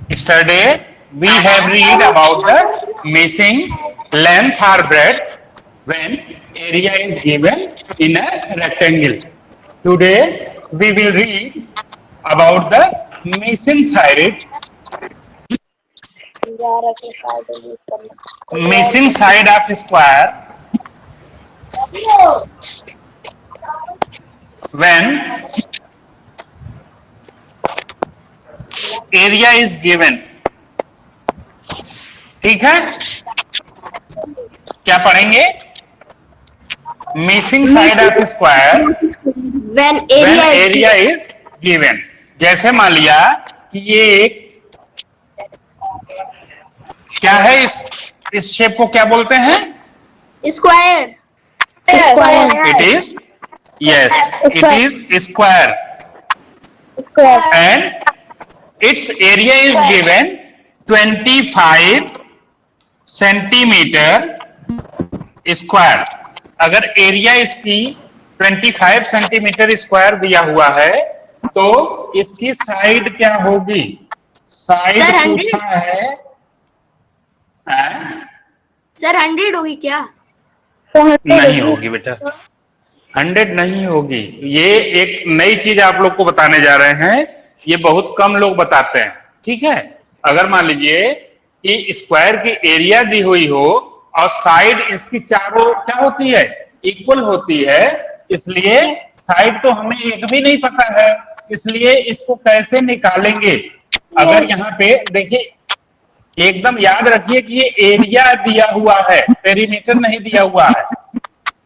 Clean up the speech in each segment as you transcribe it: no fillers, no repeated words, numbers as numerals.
Yesterday we have read about the missing length or breadth when area is given in a rectangle. Today we will read about the missing side of a square when area is given. ठीक है, क्या पढ़ेंगे? Missing side of square when when area area is given. जैसे मान लिया कि ये एक क्या है, इस शेप को क्या बोलते हैं? square it is, yes, it is square and it's area is given 25 centimetre square. अगर एरिया इसकी 25 सेंटीमीटर स्क्वायर दिया हुआ है तो इसकी साइड क्या होगी? Side Sir, 100? पूछा है. सर 100 होगी क्या? नहीं होगी बेटा, 100 नहीं होगी. ये एक नई चीज आप लोग को बताने जा रहे हैं, ये बहुत कम लोग बताते हैं. ठीक है, अगर मान लीजिए कि स्क्वायर की एरिया दी हुई हो और साइड इसकी चारों क्या होती है? इक्वल होती है, इसलिए साइड तो हमें एक भी नहीं पता है, इसलिए इसको कैसे निकालेंगे? अगर यहाँ पे देखिए, एकदम याद रखिए कि ये एरिया दिया हुआ है, पेरीमीटर नहीं दिया हुआ है.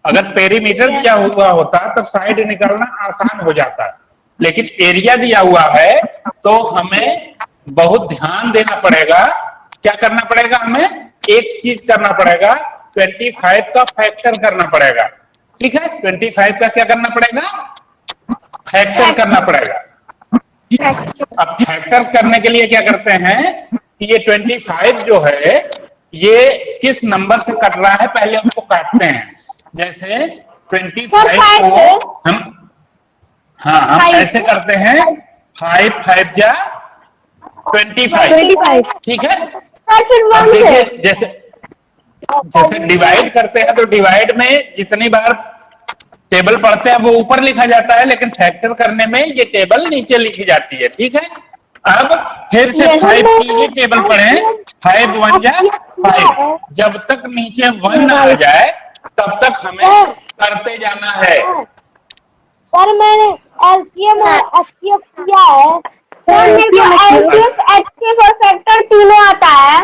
अगर पेरीमीटर दिया हुआ होता तब साइड निकालना आसान हो जाता, लेकिन एरिया दिया हुआ है तो हमें बहुत ध्यान देना पड़ेगा. क्या करना पड़ेगा? हमें एक चीज करना पड़ेगा, 25 का फैक्टर करना पड़ेगा. ठीक है, 25 का क्या करना पड़ेगा? फैक्टर करना पड़ेगा. अब फैक्टर करने के लिए क्या करते हैं कि ये 25 जो है ये किस नंबर से कट रहा है पहले उसको काटते हैं. जैसे 25 को हम ऐसे करते हैं, 5 5 जा 25. ठीक है, अब देखिए जैसे डिवाइड करते हैं तो डिवाइड में जितनी बार टेबल पढ़ते हैं वो ऊपर लिखा जाता है, लेकिन फैक्टर करने में ये टेबल नीचे लिखी जाती है. ठीक है, अब फिर से 5 की ये टेबल पढ़े, 5 1 जा 5. जब तक नीचे 1 ना आ जाए तब तक हमें करते जाना है. सर मैंने एलसीएम किया है सर, एलसीएम एचसीएफ और फैक्टर तीनों आता है.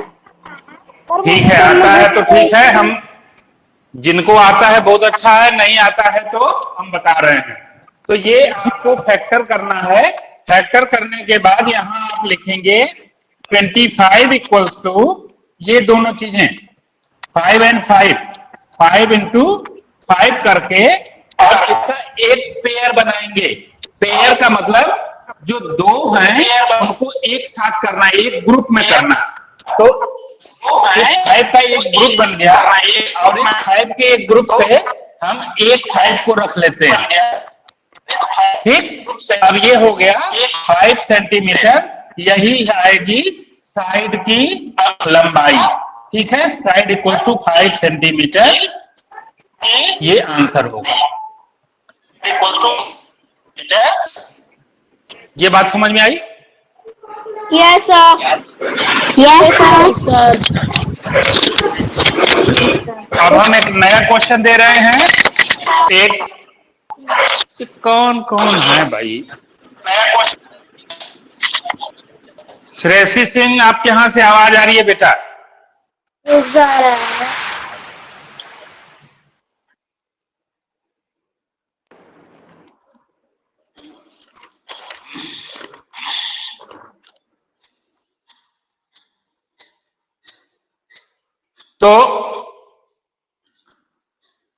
ठीक है, आता है तो ठीक है, हम जिनको आता है बहुत अच्छा है, नहीं आता है तो हम बता रहे हैं. तो ये आपको फैक्टर करना है. फैक्टर करने के बाद यहां आप लिखेंगे 25 इक्वल्स टू ये दोनों चीजें 5 एंड 5, 5 इंटू 5 करके और इसका एक पेयर बनाएंगे. पेयर का मतलब जो दो हैं उनको एक साथ करना है, एक ग्रुप में करना. तो इस 5 का एक ग्रुप बन गया और इस 5 के एक ग्रुप से हम एक 5 को रख लेते हैं. ठीक, अब ये हो गया 5 सेंटीमीटर, यही आएगी साइड की लंबाई. ठीक है, साइड इक्वल्स टू 5 सेंटीमीटर, ये आंसर होगा. ये बात समझ में आई? Yes sir. Yes sir. अब हम एक नया क्वेश्चन दे रहे हैं. एक कौन कौन है भाई? श्रेयसी सिंह, आपके यहां से आवाज आ रही है बेटा? तो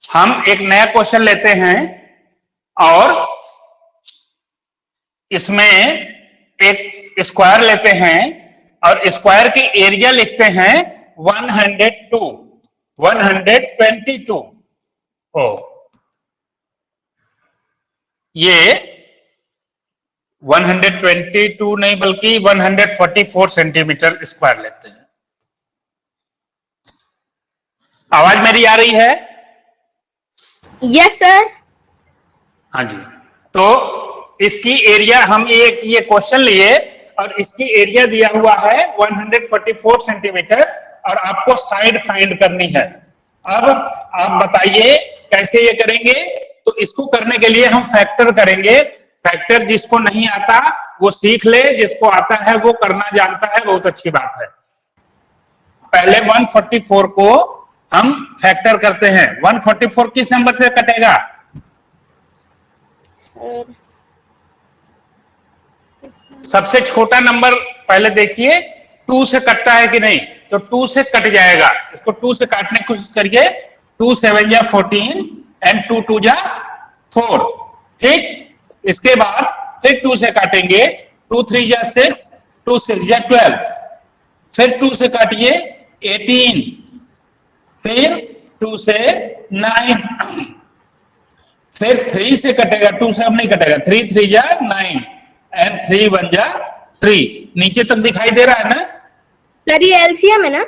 हम एक नया क्वेश्चन लेते हैं और इसमें एक स्क्वायर लेते हैं और स्क्वायर की एरिया लिखते हैं 122. ओ, ये 122 नहीं बल्कि 144 सेंटीमीटर स्क्वायर लेते हैं। आवाज मेरी आ रही है? Yes sir. हाँ जी। तो इसकी एरिया हम एक ये क्वेश्चन लिए और इसकी एरिया दिया हुआ है 144 सेंटीमीटर और आपको साइड फाइंड करनी है। अब आप बताइए कैसे ये करेंगे? तो इसको करने के लिए हम फैक्टर करेंगे। फैक्टर जिसको नहीं आता वो सीख ले, जिसको आता है वो करना जानता है, बहुत अच्छी बात है। पहले 144 को हम फैक्टर करते हैं। 144 किस नंबर से कटेगा? सबसे छोटा नंबर पहले देखिए 2 से कटता है कि नहीं, तो 2 से कट जाएगा। इसको 2 से काटने की कोशिश करिए। 2 7 जा 14 एंड 2 2 जा 4। ठीक, इसके बाद फिर 2 से काटेंगे। 2 3 जा 6, 2 6 जा 12, फिर 2 से काटिए 18, फिर 2 से 9, फिर 3 से कटेगा। 2 से अब नहीं कटेगा। 3 3 जा 9 एंड 3 1 जा 3। नीचे तक दिखाई दे रहा है ना? सर ये एलसीएम है ना?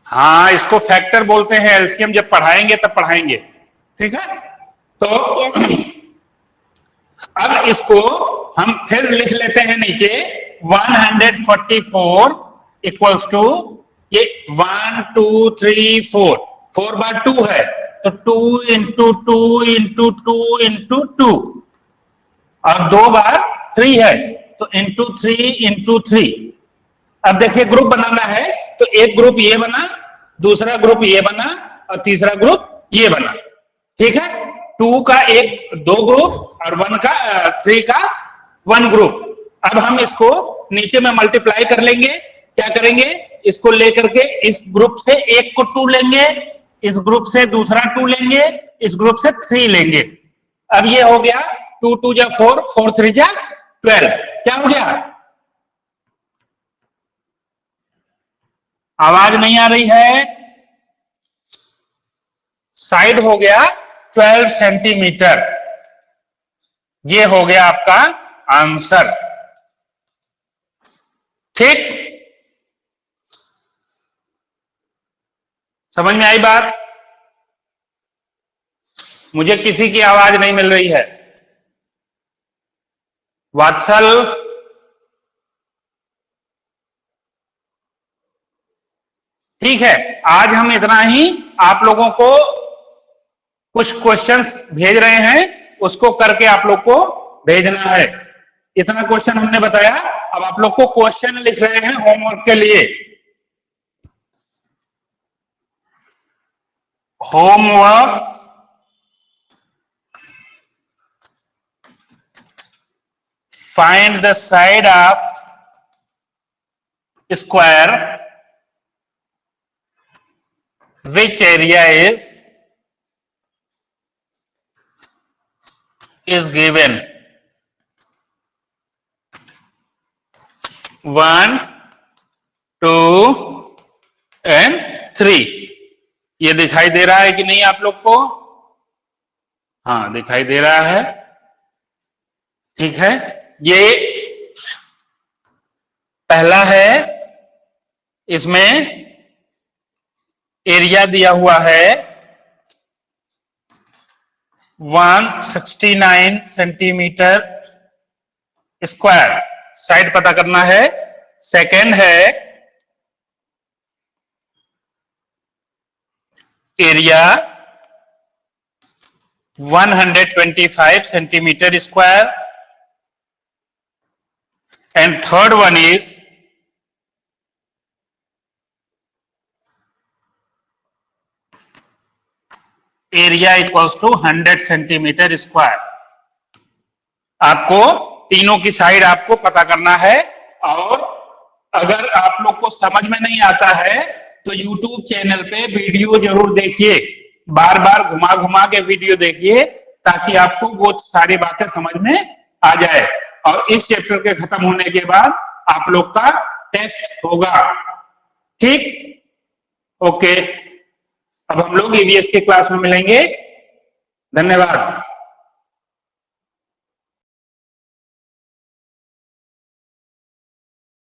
हाँ, इसको फैक्टर बोलते हैं। एलसीएम जब पढ़ाएंगे तब पढ़ाएंगे। ठीक है, तो अब इसको हम फिर लिख लेते हैं नीचे। 144 इक्वल्स टू ये 1 2 3 4, 4 बार 2 है तो 2 इंटू 2 इंटू 2 इंटू 2, और 2 बार 3 है तो इंटू 3 इंटू 3। अब देखिए ग्रुप बनाना है तो एक ग्रुप ये बना, दूसरा ग्रुप ये बना और तीसरा ग्रुप ये बना। ठीक है, 2 का 2 ग्रुप और 3 का 1 ग्रुप। अब हम इसको नीचे में मल्टीप्लाई कर लेंगे। क्या करेंगे? इसको लेकर के इस ग्रुप से एक को 2 लेंगे, इस ग्रुप से दूसरा 2 लेंगे, इस ग्रुप से 3 लेंगे। अब ये हो गया 2 2 जा 4, 4 3 जा 12। क्या हो गया? आवाज नहीं आ रही है? साइड हो गया 12 सेंटीमीटर। ये हो गया आपका आंसर। ठीक, समझ में आई बात? मुझे किसी की आवाज नहीं मिल रही है। वात्सल, ठीक है, आज हम इतना ही आप लोगों को कुछ क्वेश्चंस भेज रहे हैं, उसको करके आप लोग को भेजना है। इतना क्वेश्चन हमने बताया। अब आप लोग को क्वेश्चन लिख रहे हैं होमवर्क के लिए। Homework find the side of square which area is given 1 2 and 3। ये दिखाई दे रहा है कि नहीं आप लोग को? हाँ, दिखाई दे रहा है। ठीक है, ये पहला है। इसमें एरिया दिया हुआ है 169 सेंटीमीटर स्क्वायर। साइड पता करना है। सेकंड है area 125 centimetre square and third one is area equals to 100 centimetre square. आपको तीनों की साइड आपको पता करना है। और अगर आप लोग को समझ में नहीं आता है तो YouTube चैनल पे वीडियो जरूर देखिए, बार बार घुमा घुमा के वीडियो देखिए ताकि आपको वो सारी बातें समझ में आ जाए। और इस चैप्टर के खत्म होने के बाद आप लोग का टेस्ट होगा। ठीक, ओके। अब हम लोग ईवीएस के क्लास में मिलेंगे। धन्यवाद।